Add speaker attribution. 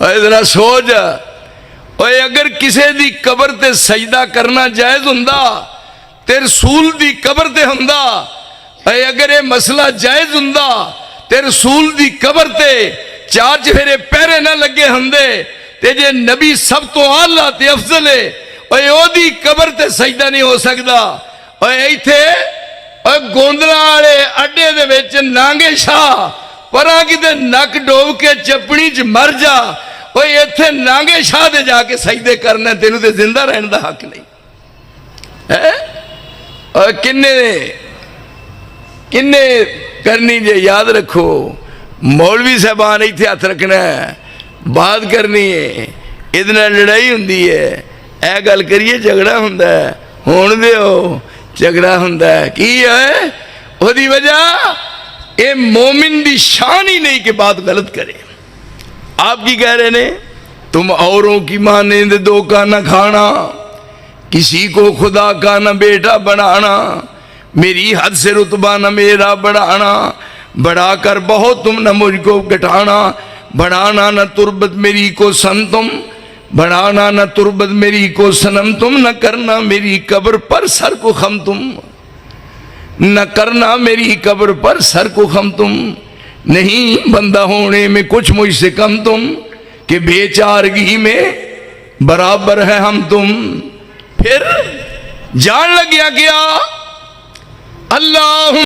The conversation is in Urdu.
Speaker 1: ذرا سوچ اگر کسی دی قبر تے سجدہ کرنا جائز ہوندا تے رسول دی قبر تے ہوندا، اگر یہ مسئلہ جائز ہوندا تے رسول دی قبر تے چار چفیرے پیرے نہ لگے ہوندے تے جے نبی سب تو اعلیٰ تے افضل ہے او دی قبر تے سجدہ نہیں ہو سکدا۔ ایتھے گوندلا والے اڈے دے وچ نانگے شاہ پراں کیتے نک ڈوب کے چپڑی چ مر جا، ایتھے نانگے شاہ دے جا کے سجدے کرنا تینوں تے زندہ رہن دا حق نہیں ہے۔ کنے کرنی جے یاد رکھو، مولوی صاحبان ایتھے ہاتھ رکھنا ہے، بات کرنی ہے، ادنا لڑائی ہوندی ہے، اے گل کریے جھگڑا ہوندا ہے، ہون دیو جھگڑا ہوندا ہے، کی ہے وہ دی وجہ اے مومن دی شان ہی نہیں کہ بات غلط کرے۔ آپ کی کہہ رہے نے تم اوروں کی مانند دھوکہ نہ کھانا، کسی کو خدا کا نہ بیٹا بنانا، میری حد سے رتبہ نہ میرا بڑھانا، بڑھا کر بہت تم نہ مجھ کو گھٹانا، بڑھانا نہ تربت میری کو سن تم، بڑھانا نہ تربت میری کو سنم تم، نہ کرنا میری قبر پر سر کو خم تم، نہ کرنا میری قبر پر سر کو خم تم، نہیں بندہ ہونے میں کچھ مجھ سے کم تم، کہ بے چارگی میں برابر ہے ہم تم۔ پھر جان لگیا کیا اللہ